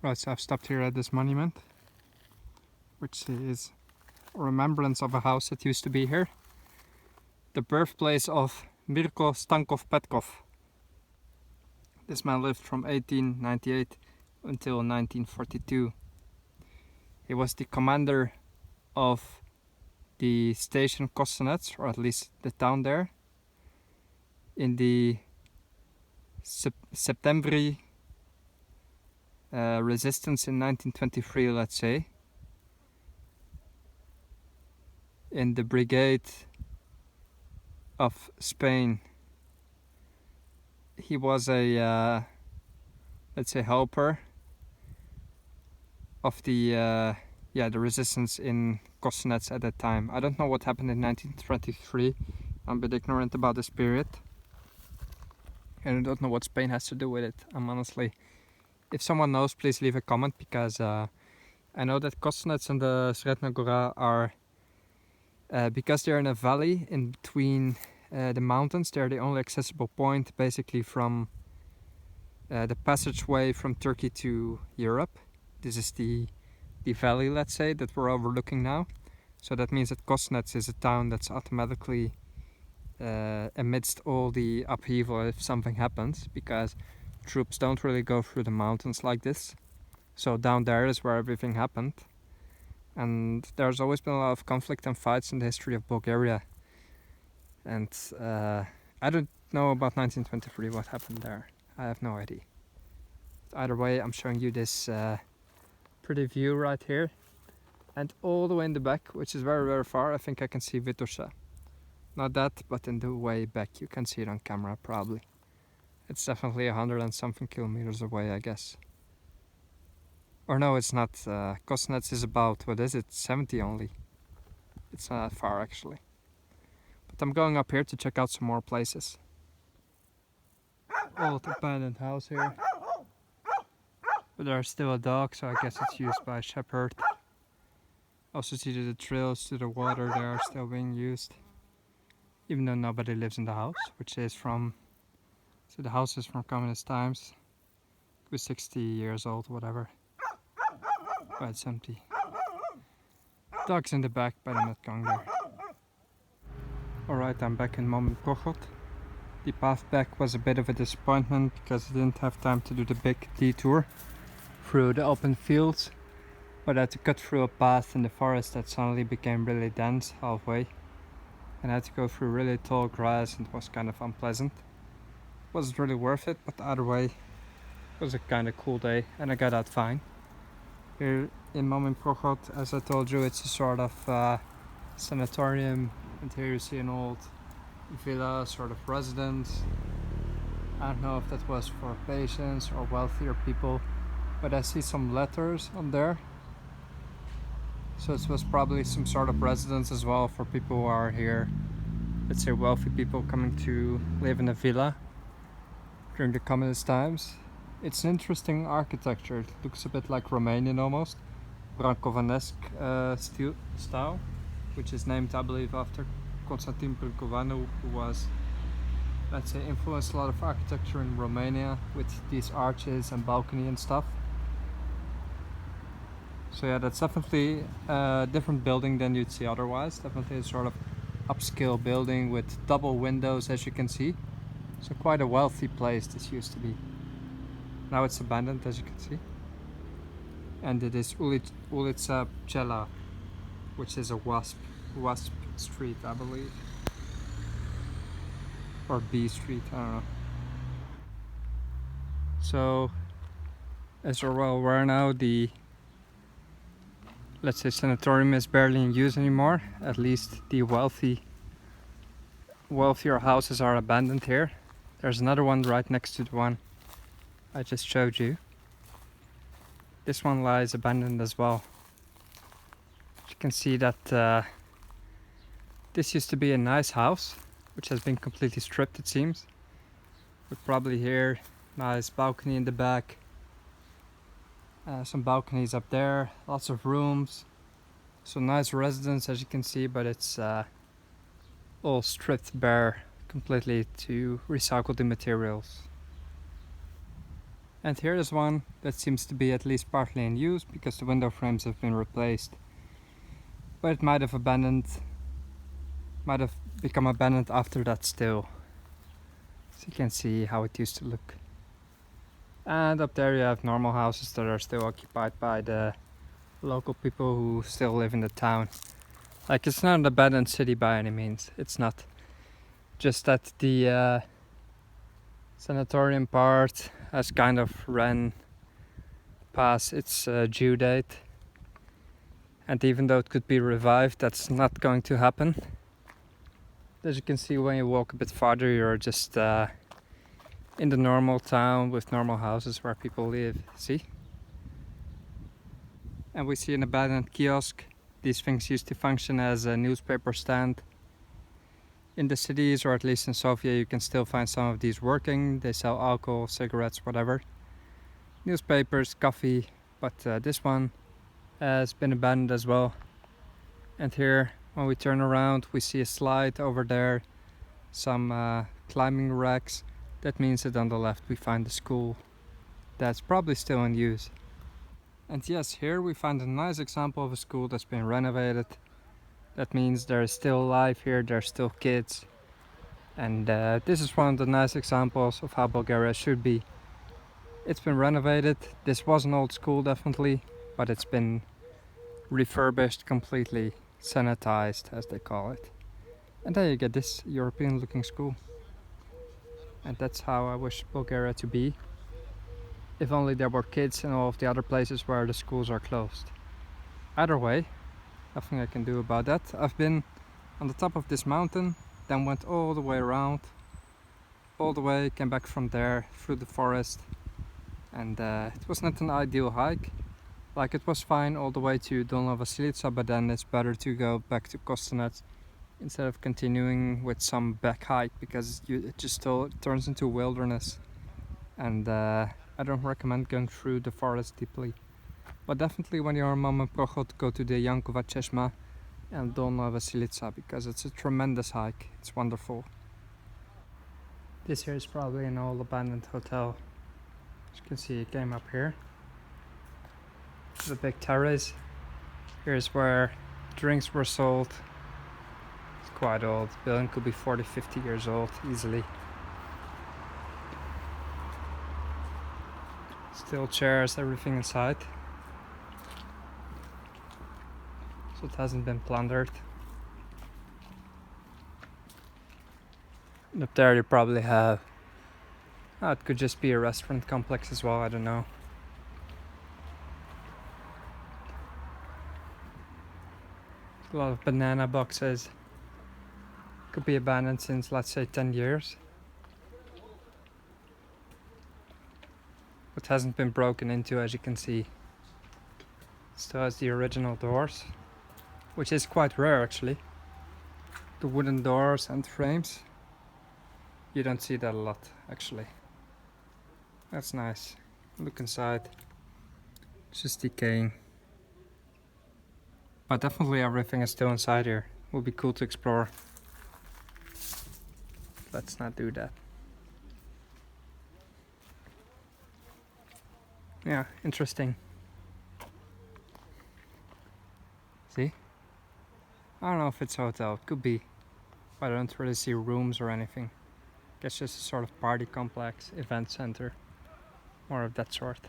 Right, so I've stopped here at this monument, which is a remembrance of a house that used to be here. The birthplace of Mirko Stankov-Petkov. This man lived from 1898 until 1942. He was the commander of the station Kostenets, or at least the town there, in the September resistance in 1923, let's say, in the brigade of Spain. He was a, let's say, helper of the resistance in Kostenets at that time. I don't know what happened in 1923. I'm a bit ignorant about this period, and I don't know what Spain has to do with it. I'm honestly, if someone knows, please leave a comment, because I know that Kostenets and the Sredna Gora are, because they're in a valley in between the mountains, they're the only accessible point basically from the passageway from Turkey to Europe. This is the valley, let's say, that we're overlooking now. So that means that Kostenets is a town that's automatically amidst all the upheaval if something happens, because troops don't really go through the mountains like this. So down there is where everything happened. And there's always been a lot of conflict and fights in the history of Bulgaria. And I don't know about 1923, what happened there. I have no idea. Either way, I'm showing you this pretty view right here. And all the way in the back, which is very, very far, I think I can see Vitosha. Not that, but in the way back. You can see it on camera, probably. It's definitely 100 and something kilometers away, I guess. Or no, it's not. Kostenets is about, what is it, 70 only. It's not that far, actually. But I'm going up here to check out some more places. Old abandoned house here. But there's still a dog, so I guess it's used by a shepherd. Also see that the trails to the water there are still being used. Even though nobody lives in the house, which is from... So the house is from communist times. It was 60 years old, whatever. But it's empty. Dog's in the back, but I'm not going there. Alright, I'm back in Moment Prochot. The path back was a bit of a disappointment because I didn't have time to do the big detour through the open fields, but I had to cut through a path in the forest that suddenly became really dense halfway, and I had to go through really tall grass, and it was kind of unpleasant. It wasn't really worth it, but either way, it was a kind of cool day and I got out fine. Here in Moment Prochot, as I told you, it's a sort of sanatorium, and here you see an old villa, sort of residence. I don't know if that was for patients or wealthier people, but I see some letters on there. So it was probably some sort of residence as well for people who are here, let's say wealthy people coming to live in a villa during the communist times. It's an interesting architecture. It looks a bit like Romanian almost, Brancovanesque style, which is named, I believe, after Constantin Brâncoveanu, who was, let's say, influenced a lot of architecture in Romania with these arches and balcony and stuff. So yeah, that's definitely a different building than you'd see otherwise. Definitely a sort of upscale building with double windows, as you can see. So quite a wealthy place this used to be. Now it's abandoned, as you can see. And it is Ulica Pčela, which is a wasp street, I believe. Or B Street, I don't know. So, as you're well aware now, the, let's say, sanatorium is barely in use anymore. At least the wealthier houses are abandoned here. There's another one right next to the one I just showed you. This one lies abandoned as well. You can see that this used to be a nice house, which has been completely stripped, it seems. But probably here, nice balcony in the back. Some balconies up there, lots of rooms. So nice residence, as you can see, but it's all stripped bare completely to recycle the materials. And here is one that seems to be at least partly in use because the window frames have been replaced. But it might have become abandoned after that still. So you can see how it used to look. And up there you have normal houses that are still occupied by the local people who still live in the town. Like, it's not an abandoned city by any means. It's not. Just that the sanatorium part has kind of ran past its due date. And even though it could be revived, that's not going to happen. As you can see, when you walk a bit farther, you're just in the normal town with normal houses where people live. See? And we see an abandoned kiosk. These things used to function as a newspaper stand. In the cities, or at least in Sofia, you can still find some of these working. They sell alcohol, cigarettes, whatever. Newspapers, coffee, but this one has been abandoned as well. And here, when we turn around, we see a slide over there, some climbing racks. That means that on the left we find the school that's probably still in use. And yes, here we find a nice example of a school that's been renovated. That means there is still life here, there's still kids. And this is one of the nice examples of how Bulgaria should be. It's been renovated. This was an old school definitely, but it's been refurbished completely, sanitized as they call it. And there you get this European looking school. And that's how I wish Bulgaria to be. If only there were kids in all of the other places where the schools are closed. Either way, nothing I can do about that. I've been on the top of this mountain, then went all the way around, all the way, came back from there through the forest. And it was not an ideal hike. Like, it was fine all the way to Dolna Vasilica, but then it's better to go back to Kostanec instead of continuing with some back hike, because it just still turns into wilderness. And I don't recommend going through the forest deeply. But definitely when you're on Mama Prochod, go to the Jankova Cheshma and Dolna Vasilica, because it's a tremendous hike. It's wonderful. This here is probably an old abandoned hotel. As you can see, it came up here. The big terrace. Here's where drinks were sold. It's quite old. The building could be 40-50 years old easily. Still chairs, everything inside. So it hasn't been plundered. And up there you probably have... Oh, it could just be a restaurant complex as well, I don't know. A lot of banana boxes. Could be abandoned since, let's say, 10 years. It hasn't been broken into, as you can see. It still has the original doors, which is quite rare actually. The wooden doors and frames. You don't see that a lot actually. That's nice. Look inside. It's just decaying. But definitely everything is still inside here. Will be cool to explore. Let's not do that. Yeah, interesting. See? I don't know if it's a hotel, it could be. But I don't really see rooms or anything. Guess just a sort of party complex, event center. More of that sort.